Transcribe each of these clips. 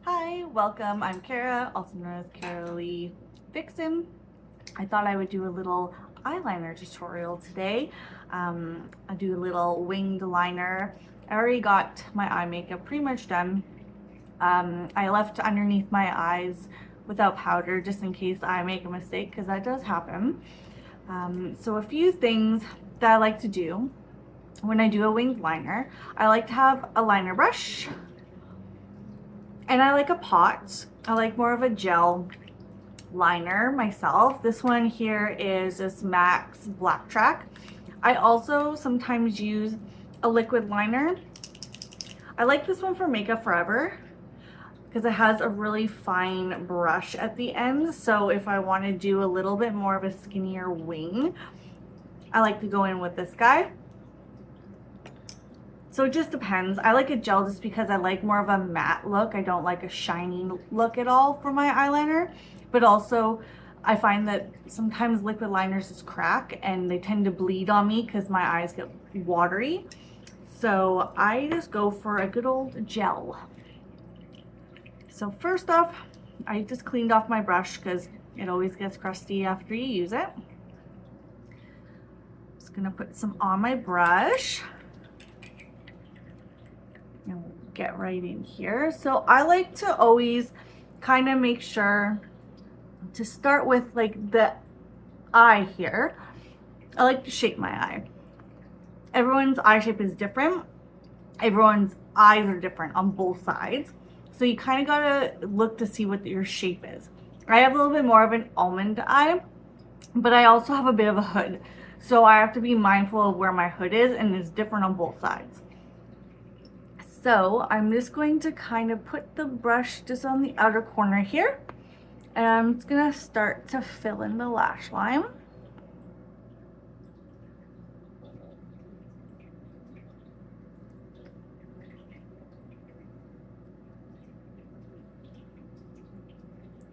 Hi, welcome. I'm Kara, also known as Kara Lee Vixen. I thought I would do a little eyeliner tutorial today. I'll do a little winged liner. I already got my eye makeup pretty much done. I left underneath my eyes without powder just in case I make a mistake, because that does happen. So a few things that I like to do when I do a winged liner. I like to have a liner brush, and I like a pot. I like more of a gel liner myself. This one here is this Max Black Track. I also sometimes use a liquid liner. I like this one for Makeup Forever because it has a really fine brush at the end. So if I want to do a little bit more of a skinnier wing, I like to go in with this guy. So it just depends. I like a gel just because I like more of a matte look. I don't like a shiny look at all for my eyeliner. But also, I find that sometimes liquid liners just crack and they tend to bleed on me because my eyes get watery. So I just go for a good old gel. So first off, I just cleaned off my brush because it always gets crusty after you use it. Just gonna put some on my brush. And we'll get right in here. So I like to always kind of make sure to start with like the eye here. I like to shape my eye. Everyone's eye shape is different. Everyone's eyes are different on both sides. So you kind of gotta look to see what your shape is. I have a little bit more of an almond eye, but I also have a bit of a hood. So I have to be mindful of where my hood is, and it's different on both sides. So I'm just going to kind of put the brush just on the outer corner here. And I'm just gonna start to fill in the lash line.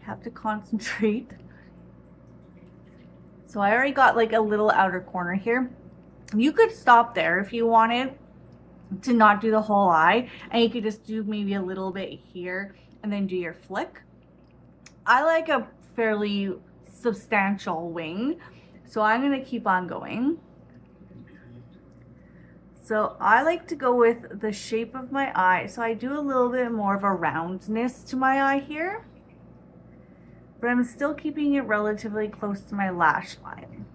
Have to concentrate. So I already got like a little outer corner here. You could stop there if you wanted to not do the whole eye, and you could just do maybe a little bit here and then do your flick. I like a fairly substantial wing, so I'm gonna keep on going. So I like to go with the shape of my eye, so I do a little bit more of a roundness to my eye here, but I'm still keeping it relatively close to my lash line.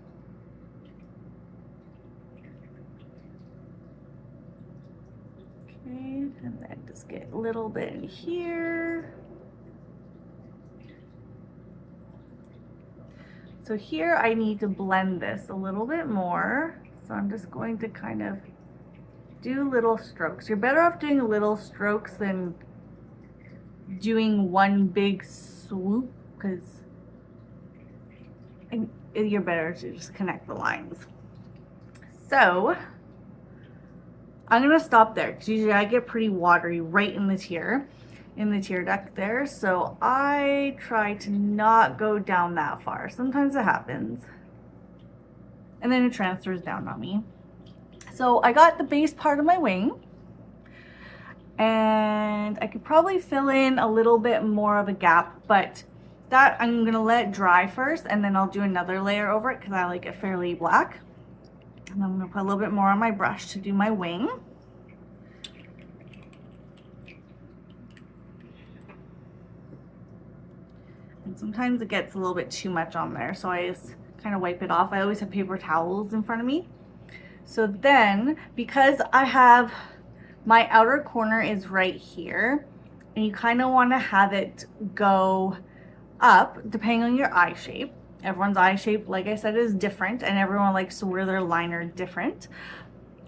Okay, and then just get a little bit in here. So here I need to blend this a little bit more. So I'm just going to kind of do little strokes. You're better off doing little strokes than doing one big swoop, because you're better to just connect the lines. So I'm gonna stop there because usually I get pretty watery right in the tear duct there. So I try to not go down that far. Sometimes it happens. And then it transfers down on me. So I got the base part of my wing. And I could probably fill in a little bit more of a gap, but that I'm gonna let dry first, and then I'll do another layer over it because I like it fairly black. And I'm gonna put a little bit more on my brush to do my wing. And sometimes it gets a little bit too much on there, so I just kind of wipe it off. I always have paper towels in front of me. So then, because I have my outer corner is right here, and you kind of want to have it go up depending on your eye shape. Everyone's eye shape, like I said, is different, and everyone likes to wear their liner different.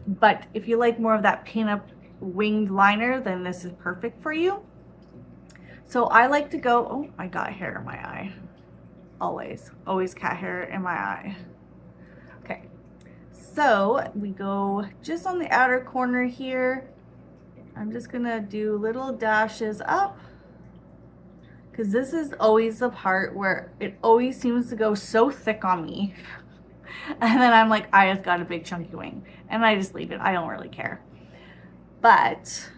But if you like more of that pin-up winged liner, then this is perfect for you. So I like to go, oh, I got hair in my eye. Always cat hair in my eye. Okay, so we go just on the outer corner here. I'm just gonna do little dashes up, because this is always the part where it always seems to go so thick on me. And then I'm like, I just got a big chunky wing, and I just leave it. I don't really care. but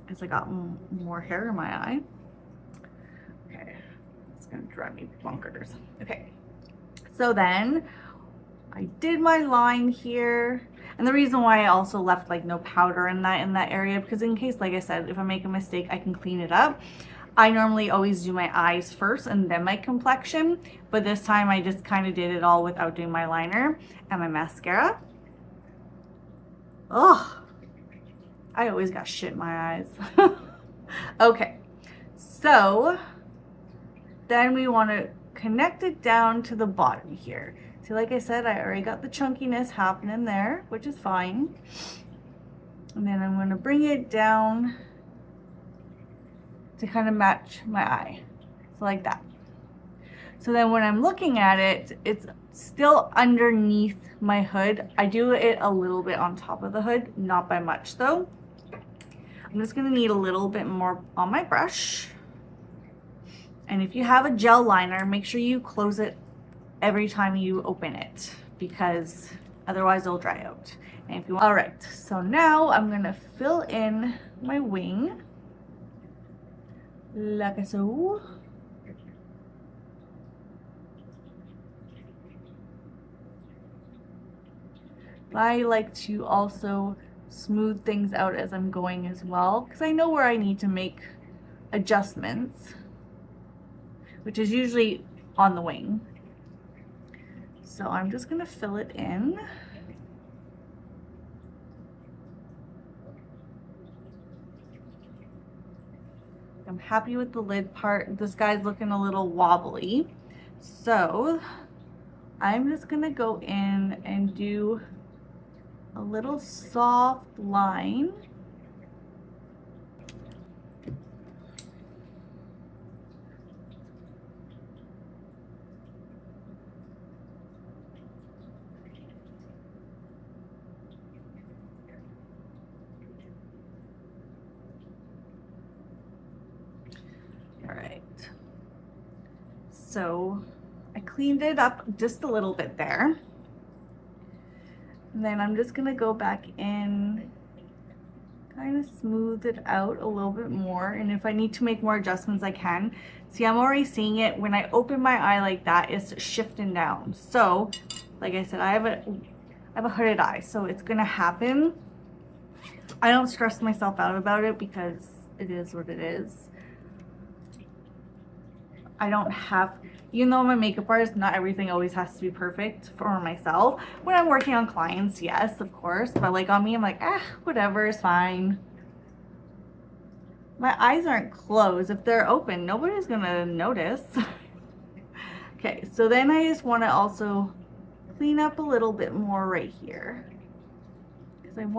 as I got more hair in my eye, okay, it's gonna drive me bonkers. Okay, so then I did my line here. And the reason why I also left like no powder in that area, because in case, like I said, if I make a mistake, I can clean it up. I normally always do my eyes first and then my complexion, but this time I just kind of did it all without doing my liner and my mascara. Ugh, I always got shit in my eyes. Okay, so then we want to connect it down to the bottom here. See, like I said, I already got the chunkiness happening there, which is fine. And then I'm going to bring it down to kind of match my eye. So like that. So then when I'm looking at it, it's still underneath my hood. I do it a little bit on top of the hood, not by much though. I'm just going to need a little bit more on my brush. And if you have a gel liner, make sure you close it every time you open it, because otherwise it'll dry out. And if you want, all right, so now I'm gonna fill in my wing like so. I like to also smooth things out as I'm going as well, because I know where I need to make adjustments, which is usually on the wing. So I'm just going to fill it in. I'm happy with the lid part. This guy's looking a little wobbly. So I'm just going to go in and do a little soft line. All right, so I cleaned it up just a little bit there. And then I'm just gonna go back in, kind of smooth it out a little bit more. And if I need to make more adjustments, I can. See, I'm already seeing it. When I open my eye like that, it's shifting down. So, like I said, I have a hooded eye, so it's gonna happen. I don't stress myself out about it because it is what it is. I don't have, even though I'm a makeup artist, not everything always has to be perfect for myself. When I'm working on clients, yes, of course. But like on me, I'm like, whatever, it's fine. My eyes aren't closed. If they're open, nobody's gonna notice. Okay, so then I just want to also clean up a little bit more right here, because I want